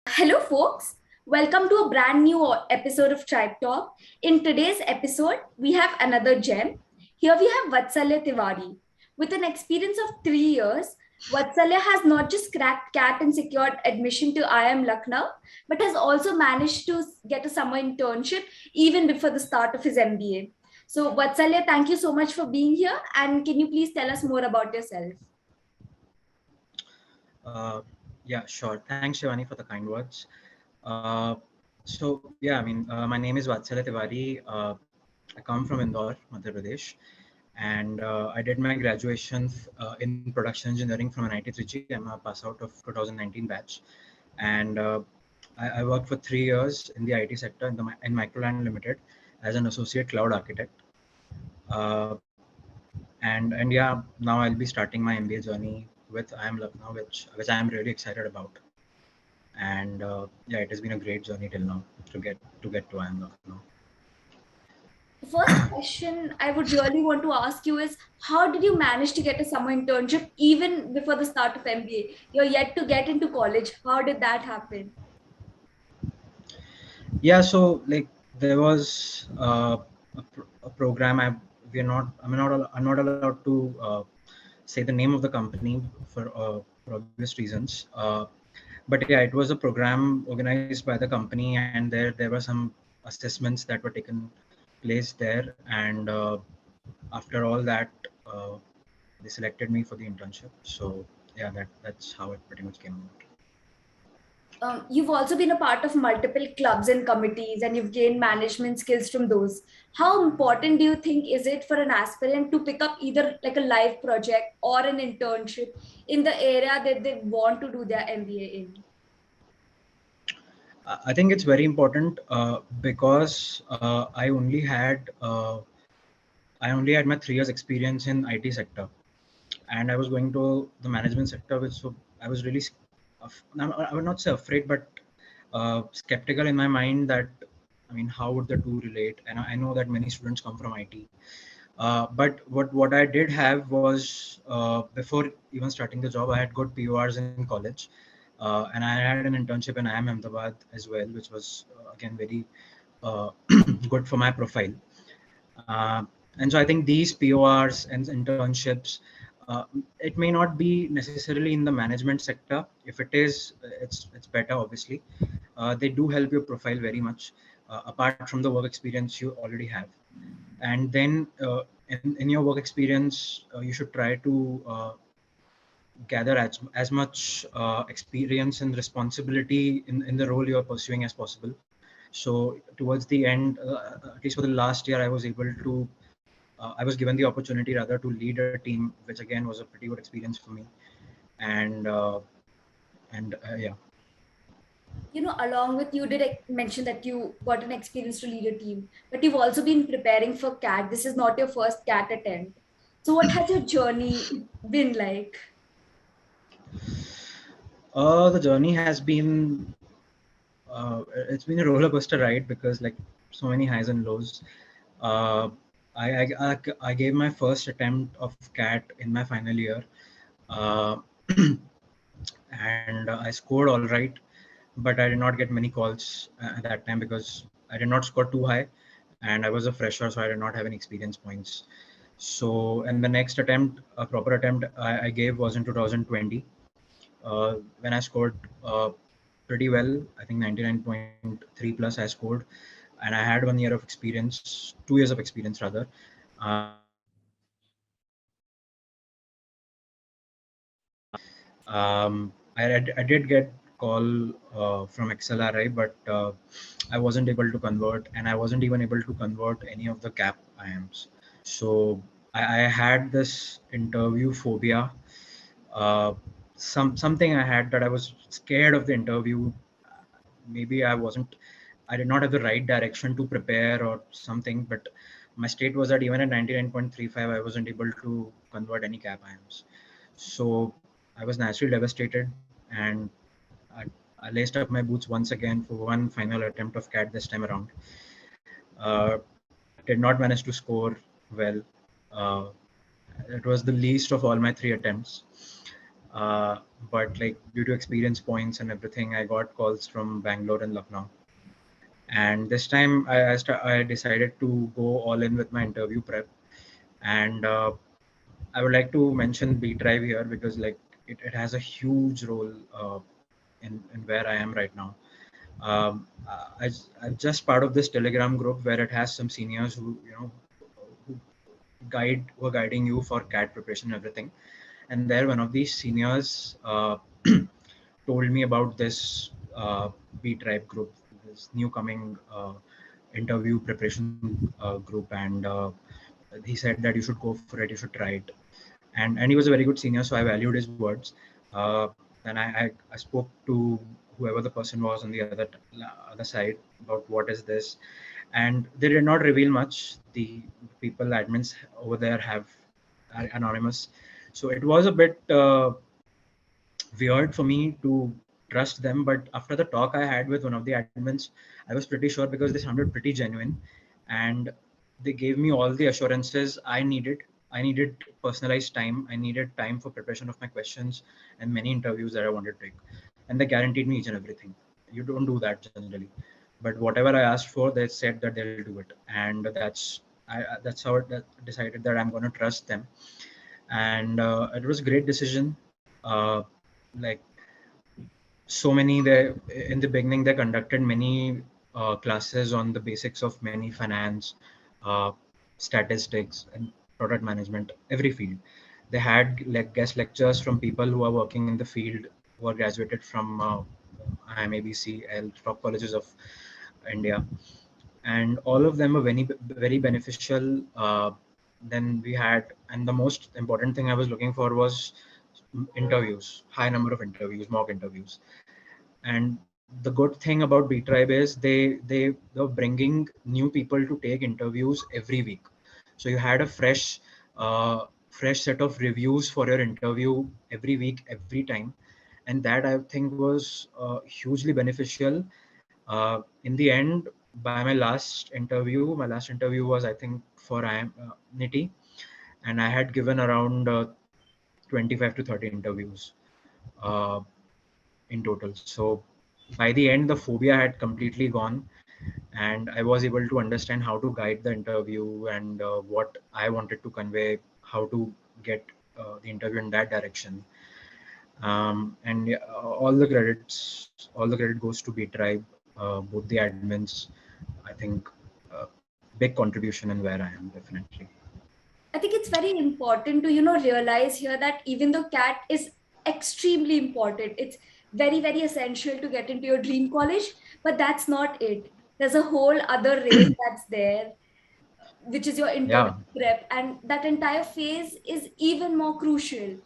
Hello, folks. Welcome to a brand new episode of Tribe Talk. In today's episode, we have another gem. Here we have Vatsalya Tiwari. With an experience of 3 years, Vatsalya has not just cracked CAT and secured admission to IIM Lucknow, but has also managed to get a summer internship even before the start of his MBA. So, Vatsalya, thank you so much for being here. And can you please tell us more about yourself? Uh, yeah, sure. Thanks, Shivani, for the kind words. My name is Vatsalya Tiwari. I come from Indore, Madhya Pradesh, and I did my graduation in production engineering from an IT3G. I'm a pass out of 2019 batch, and I worked for 3 years in the IT sector in Microland Limited as an associate cloud architect. Uh, and yeah, now I'll be starting my MBA journey with IIM Lucknow, which I'm really excited about. And yeah, it has been a great journey till now to get to IIM Lucknow. The first question I would really want to ask you is how did you manage to get a summer internship even before the start of MBA? You're yet to get into college. How did that happen? Yeah, so like there was a program. I'm not allowed to say the name of the company for obvious reasons. But yeah, it was a program organized by the company, and there were some assessments that were taken place there, and after all that, uh, they selected me for the internship. So yeah, that's how it pretty much came out. You've also been a part of multiple clubs and committees, and you've gained management skills from those. How important do you think is it for an aspirant to pick up either like a live project or an internship in the area that they want to do their MBA in? I think it's very important because I only had my 3 years experience in IT sector, and I was going to the management sector, which so I was really I would not say afraid, but skeptical in my mind that I mean, how would the two relate? And I know that many students come from IT, but what I did have was before even starting the job, I had good PORs in college, and I had an internship in IIM Ahmedabad as well, which was again very uh, good for my profile. Uh, and so I think these PORs and internships, it may not be necessarily in the management sector. If it is, it's better, obviously. They do help your profile very much, apart from the work experience you already have. And then in your work experience, you should try to gather as much experience and responsibility in the role you are pursuing as possible. So towards the end, at least for the last year, I was given the opportunity rather to lead a team, which again was a pretty good experience for me. And yeah. Along with you did mention that you got an experience to lead a team, but you've also been preparing for CAT. This is not your first CAT attempt. So, what has your journey been like? The journey has been it's been a roller coaster ride because like so many highs and lows. Uh, I gave my first attempt of CAT in my final year, uh, and I scored all right, but I did not get many calls at that time because I did not score too high, and I was a fresher, so I did not have any experience points. So, and the next attempt, a proper attempt I gave was in 2020, when I scored pretty well. I think 99.3 plus I scored, and I had 1 year of experience, 2 years of experience rather. I did get call from XLRI, but I wasn't able to convert, and I wasn't even able to convert any of the CAP IIMs. So I had this interview phobia. Uh, something I had that I was scared of the interview. Maybe I did not have the right direction to prepare or something, but my state was that even at 99.35, I wasn't able to convert any CAP IIMs. So I was naturally devastated, and I, I laced up my boots once again for one final attempt of CAT this time around. Did not manage to score well. Uh, it was the least of all my three attempts. but like due to experience points and everything, I got calls from Bangalore and Lucknow. And this time I decided to go all in with my interview prep. And I would like to mention btribe here because like it has a huge role in where I am right now. I'm just part of this Telegram group where it has some seniors who who who are guiding you for CAT preparation and everything. And there, one of these seniors told me about this btribe group, this new coming interview preparation group, and he said that you should go for it, you should try it. And he was a very good senior, so I valued his words. And I spoke to whoever the person was on the other side about what is this, and they did not reveal much. The people admins over there are anonymous, so it was a bit weird for me to trust them. But after the talk I had with one of the admins, I was pretty sure because they sounded pretty genuine, and they gave me all the assurances I needed. I needed personalized time. I needed time for preparation of my questions and many interviews that I wanted to take. And they guaranteed me each and everything. You don't do that generally. But whatever I asked for, they said that they'll do it. And that's how I decided that I'm going to trust them. And it was a great decision. Like so many, they in the beginning they conducted many classes on the basics of many finance, uh, statistics, and product management, every field. They had like guest lectures from people who are working in the field, who are graduated from IIM L, top colleges of India, and all of them were very beneficial. Then we had, and the most important thing I was looking for was interviews, high number of interviews, mock interviews. And the good thing about btribe is they're bringing new people to take interviews every week. So you had a fresh set of reviews for your interview every week, every time. And that I think was hugely beneficial. In the end, by my last interview was, I think, for IIM Niti, and I had given around 25 to 30 interviews uh, in total. So by the end, the phobia had completely gone, and I was able to understand how to guide the interview and what I wanted to convey, how to get the interview in that direction. And yeah, all the credit goes to btribe, both the admins. I think uh, big contribution in where I am, definitely. I think it's very important to, realize here that even though CAT is extremely important, it's very, very essential to get into your dream college, but that's not it. There's a whole other race that's there, which is your interview Yeah, prep. And that entire phase is even more crucial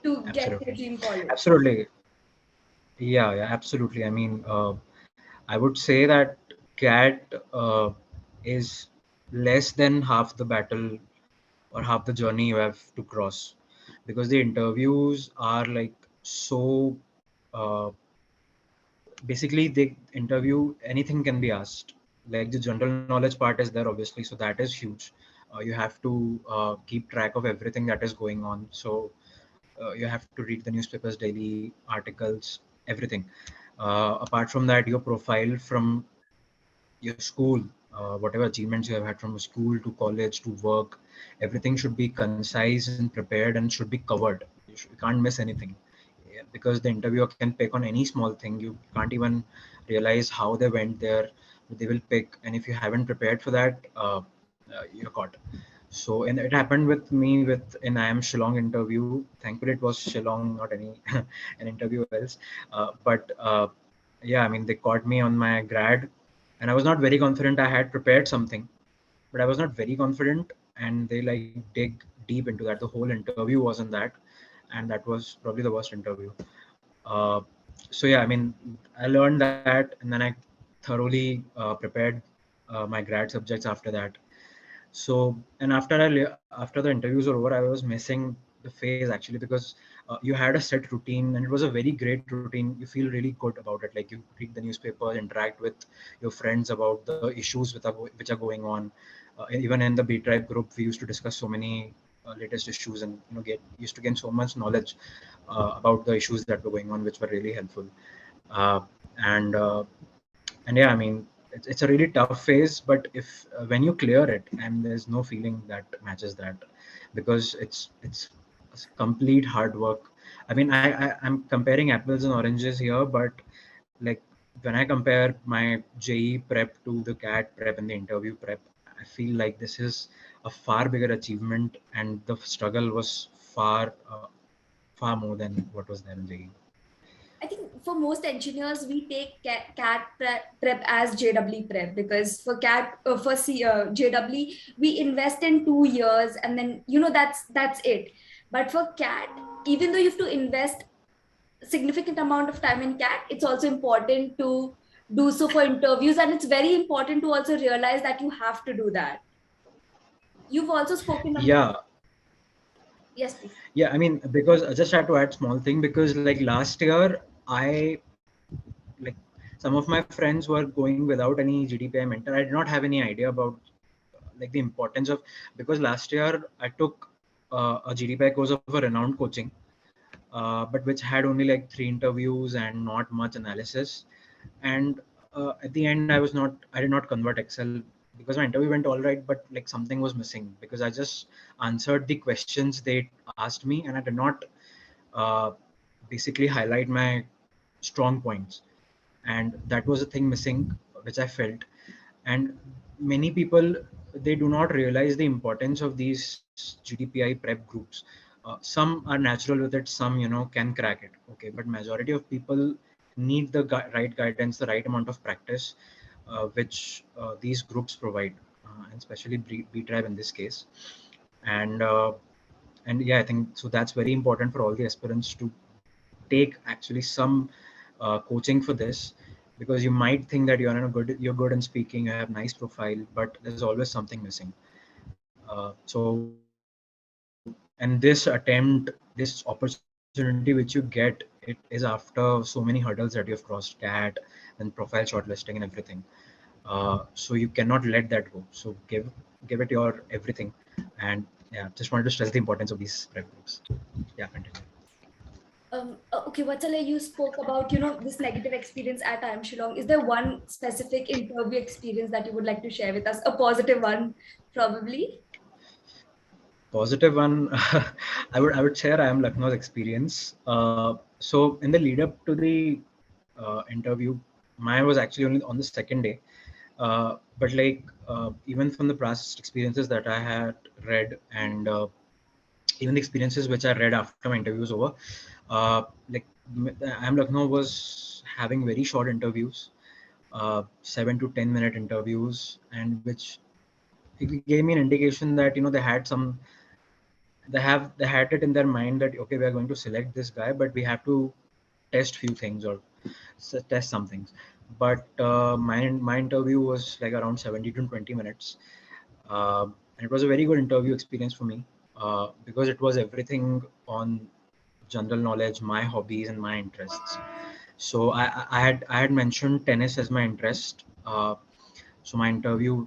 to get your absolutely, dream college. absolutely. Yeah, absolutely. I mean, I would say that CAT is less than half the battle or half the journey you have to cross, because the interviews are like so. Uh, Basically, they interview, anything can be asked. Like the general knowledge part is there, obviously, so that is huge. You have to keep track of everything that is going on. So you have to read the newspapers daily, articles, everything. Apart from that, your profile from your school, whatever achievements you have had from school to college to work, everything should be concise and prepared and should be covered. You can't miss anything. Yeah, because the interviewer can pick on any small thing. You can't even realize how they went there. They will pick, and if you haven't prepared for that, you're caught. So, and it happened with me with in IIM Shillong interview. Thankfully, it was Shillong, not any an interview else. But yeah, I mean, they caught me on my grad, and I was not very confident. I had prepared something, but I was not very confident, and they like dig deep into that. The whole interview was in that, and that was probably the worst interview. Uh, so yeah, I mean, I learned that, and then I thoroughly prepared my grad subjects after that. So, and after the interviews were over, I was missing the phase actually, because you had a set routine, and it was a very great routine. You feel really good about it. Like you read the newspaper, interact with your friends about the issues which are going on. Even in the btribe group, we used to discuss so many latest issues, and get used to gain so much knowledge about the issues that were going on, which were really helpful. Uh, and and yeah, I mean, it's a really tough phase, but if when you clear it, and there's no feeling that matches that, because it's complete hard work. I mean, I'm comparing apples and oranges here, but like when I compare my JE prep to the CAT prep and the interview prep, I feel like this is a far bigger achievement, and the struggle was far more than what was there in JE. I think for most engineers, we take CAT prep as JW prep, because for JW, we invest in 2 years, and then that's it. But for CAT, even though you have to invest significant amount of time in CAT, it's also important to do so for interviews, and it's very important to also realize that you have to do that. You've also spoken about. Yeah, Yes, please. yeah. I mean, because I just had to add small thing, because like last year, I like some of my friends were going without any GDPI mentor. I did not have any idea about like the importance of, because last year I took a GDPI course of a renowned coaching, but which had only like 3 interviews and not much analysis. And at the end, I did not convert Excel, because my interview went all right, but like something was missing, because I just answered the questions they asked me, and I did not uh, basically highlight my strong points, and that was a thing missing, which I felt. And many people, they do not realize the importance of these GDPI prep groups. Some are natural with it, some can crack it, okay, but majority of people need the right guidance, the right amount of practice, which these groups provide, and especially btribe in this case. and and yeah, I think so that's very important for all the aspirants to take actually some coaching for this, because you might think that you're good in speaking, you have nice profile, but there's always something missing. So, and this opportunity which you get, it is after so many hurdles that you've crossed, CAT, then profile shortlisting and everything. So you cannot let that go. So give it your everything. And yeah, just wanted to stress the importance of these prep groups. Yeah, continue. Okay, Vatsalya, you spoke about this negative experience at IIM Shillong. Is there one specific interview experience that you would like to share with us? A positive one, probably. Positive one, I would share IIM Lucknow's experience. So in the lead up to the interview, mine was actually only on the second day. But like even from the past experiences that I had read, and even the experiences which I read after my interview was over, like IIM Lucknow was having very short interviews, 7 to 10 minute interviews, and which it gave me an indication that they had it in their mind that okay, we are going to select this guy, but we have to test few things, or test some things. But my interview was like around 70 to 20 minutes, and it was a very good interview experience for me, because it was everything on general knowledge, my hobbies and my interests. So I had mentioned tennis as my interest. So my interview,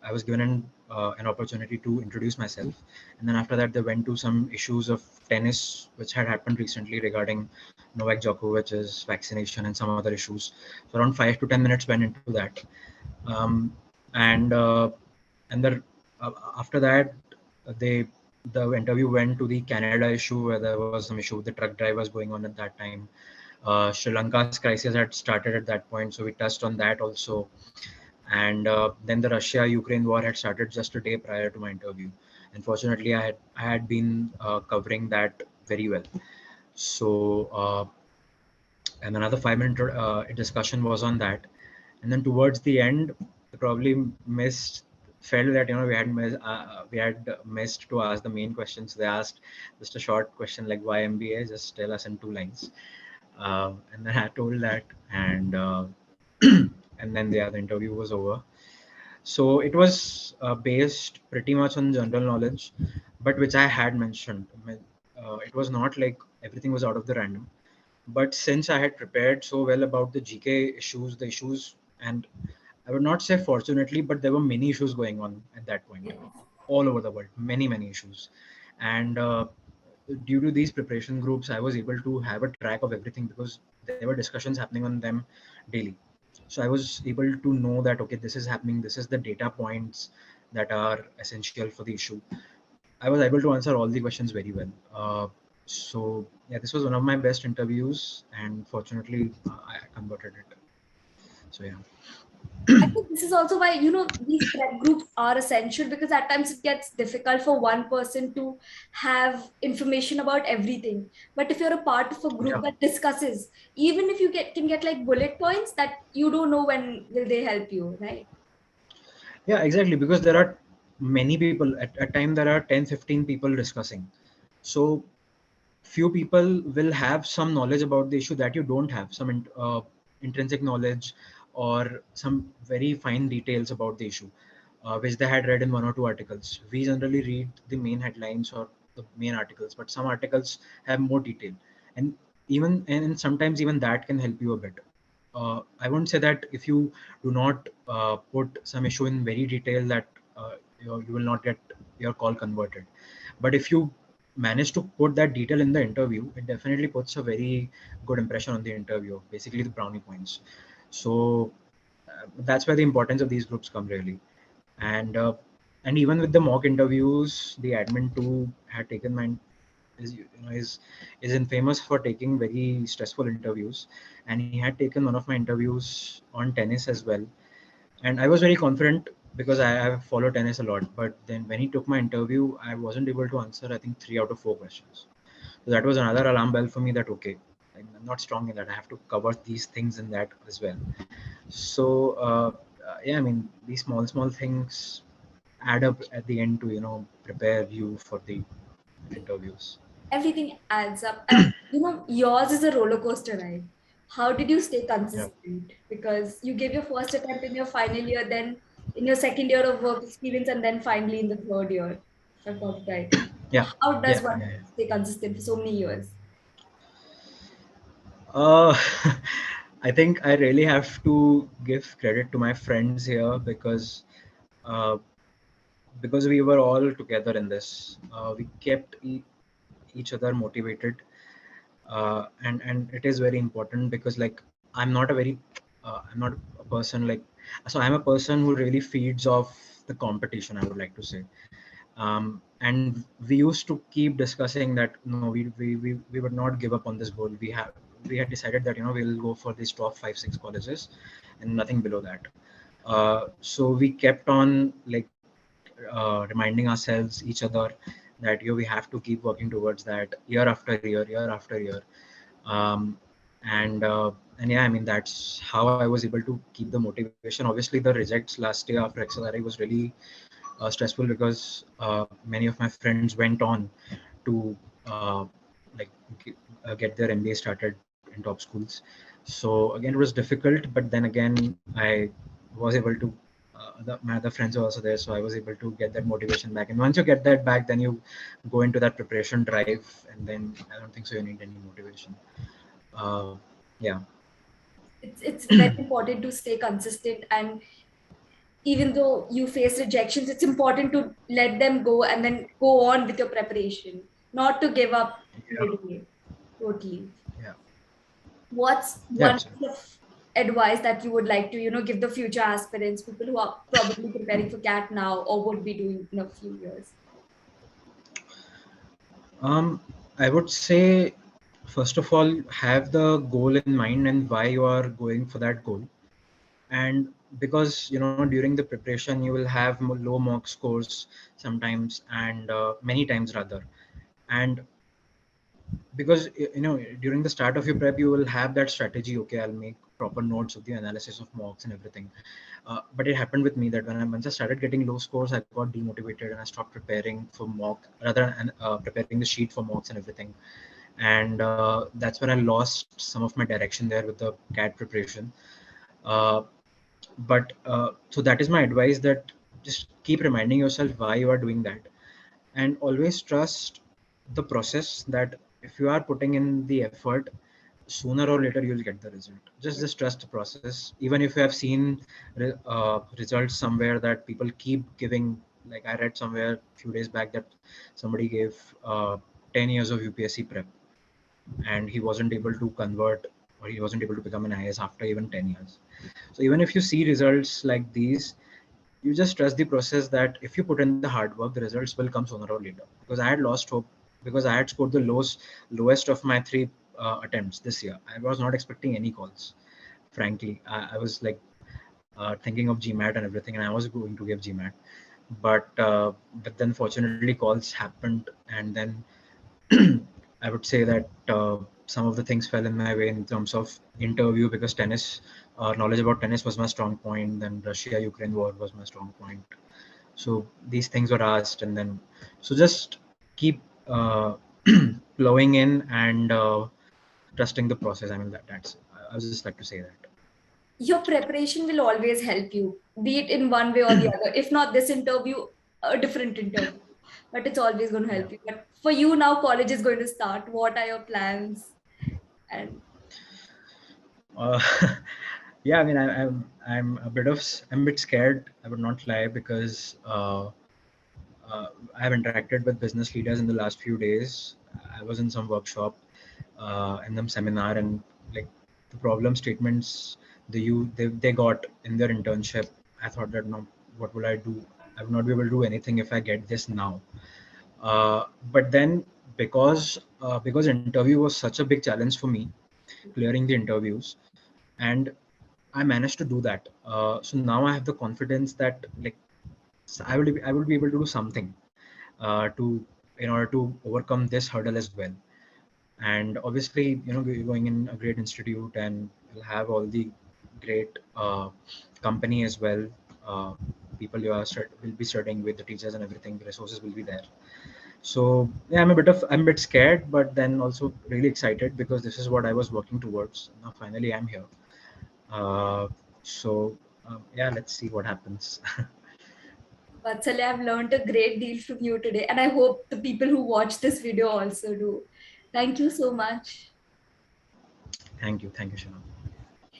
I was given an opportunity to introduce myself, and then after that, they went to some issues of tennis which had happened recently regarding Novak Djokovic's vaccination and some other issues. So around 5 to 10 minutes went into that, um, and and after that, they the interview went to the Canada issue, where there was some issue with the truck drivers going on at that time. Sri Lanka's crisis had started at that point, so we touched on that also. And then the Russia-Ukraine war had started just a day prior to my interview. Unfortunately, I had been covering that very well. So and another 5 minute discussion was on that. And then towards the end, I probably missed felt that we had missed to ask the main questions. They asked just a short question like why MBA, just tell us in 2 lines. And then I told that, and and then the interview was over. So it was based pretty much on general knowledge, but which I had mentioned. It was not like everything was out of the random. But since I had prepared so well about the GK issues, the issues, and I would not say fortunately, but there were many issues going on at that point, all over the world, many, many issues. And due to these preparation groups, I was able to have a track of everything because there were discussions happening on them daily. So I was able to know that, okay, this is happening, this is the data points that are essential for the issue. I was able to answer all the questions very well. So yeah, this was one of my best interviews, and fortunately, I converted it. So yeah. I think this is also why, these prep groups are essential, because at times it gets difficult for one person to have information about everything. But if you're a part of a group Yeah. that discusses, even if you can get like bullet points that you don't know when will they help you, right? Yeah, exactly. Because there are many people at a time, there are 10, 15 people discussing. So few people will have some knowledge about the issue that you don't have, some intrinsic knowledge or some very fine details about the issue, which they had read in one or two articles. We generally read the main headlines or the main articles, but some articles have more detail, and sometimes even that can help you a bit. I won't say that if you do not put some issue in very detail that you will not get your call converted. But if you manage to put that detail in the interview, it definitely puts a very good impression on the interview, basically the brownie points. So that's where the importance of these groups come really. And even with the mock interviews, the admin too had taken my is infamous for taking very stressful interviews, and he had taken one of my interviews on tennis as well. And I was very confident because I have followed tennis a lot. But then when he took my interview, I wasn't able to answer, I think, 3 out of 4 questions. So that was another alarm bell for me that, okay, I'm not strong in that. I have to cover these things in that as well. So, yeah, I mean, these small things add up at the end to, prepare you for the interviews. Everything adds up. And yours is a roller coaster ride. How did you stay Yeah. consistent? Because you gave your first attempt in your final year, then in your second year of work experience, and then finally in the third year, if I got it right. Yeah. How does Yeah. one Yeah. stay consistent for so many years? Uh, I think I really have to give credit to my friends here uh, because we were all together in this. We kept each other motivated, and it is very important because like I'm not a person like, so I'm a person who really feeds off the competition, I would like to say. And we used to keep discussing that no, we would not give up on this goal. We had decided that we'll go for these top 5 6 colleges and nothing below that. So we kept on like reminding ourselves each other that we have to keep working towards that year after year after year. um, and yeah, I mean, that's how I was able to keep the motivation. Obviously the rejects last year after XLRI was really stressful because many of my friends went on to like get their MBA started in top schools. So again, it was difficult, but then again, I was able to. My other friends were also there, so I was able to get that motivation back. And once you get that back, then you go into that preparation drive, and then I don't think so you need any motivation. Uh, yeah, It's very important to stay consistent, and even though you face rejections, it's important to let them go and then go on with your preparation, not to give up yeah, midway. Totally. yeah, What's yeah. one piece of advice that you would like to, give the future aspirants, people who are probably preparing for CAT now or would be doing in a few years? Um, I would say, first of all, have the goal in mind and why you are going for that goal. And because during the preparation you will have low mock scores sometimes, and many times rather. And because during the start of your prep you will have that strategy, okay, I'll make proper notes of the analysis of mocks and everything. But it happened with me that once I started getting low scores, I got demotivated and I stopped preparing for mock rather than preparing the sheet for mocks and everything. And that's when I lost some of my direction there with the CAT preparation. uh, but so that is my advice, that just keep reminding yourself why you are doing that, and always trust the process, that if you are putting in the effort, sooner or later you'll get the result. Just trust the process, even if you have seen results somewhere that people keep giving like I read somewhere a few days back that somebody gave 10 years of UPSC prep, and he wasn't able to convert, or he wasn't able to become an IAS after even 10 years. So even if you see results like these, you just trust the process that if you put in the hard work, the results will come sooner or later. Because I had lost hope, because I had scored the lowest of my three attempts this year. I was not expecting any calls. Frankly, I was like thinking of GMAT and everything, and I was going to give GMAT, but then fortunately calls happened, and then I would say that some of the things fell in my way in terms of interview, because tennis, knowledge about tennis was my strong point. Then Russia-Ukraine war was my strong point. So these things were asked, and then so just keep plowing in and trusting the process. I mean that's I would just like to say that. Your preparation will always help you, be it in one way or the other. If not this interview, a different interview, but it's always going to Yeah. help you. But for you now, college is going to start. What are your plans? And Uh, yeah, I mean, I'm a bit scared. I would not lie, because I have interacted with business leaders in the last few days. I was in some workshop, in some seminar, and like the problem statements they got in their internship. I thought that, no, what will I do? I will not be able to do anything if I get this now. But then, because interview was such a big challenge for me, clearing the interviews, and I managed to do that. So now I have the confidence that, like, I will be able to do something to in order to overcome this hurdle as well. And obviously, you're going in a great institute, and you'll have all the great company as well. Uh, People will be studying with, the teachers and everything. The resources will be there. So yeah, I'm a bit scared, but then also really excited, because this is what I was working towards. Now finally I'm here. Uh, so yeah, let's see what happens. Vatsalya, I've learned a great deal from you today, and I hope the people who watch this video also do. Thank you so much. Thank you, Shana.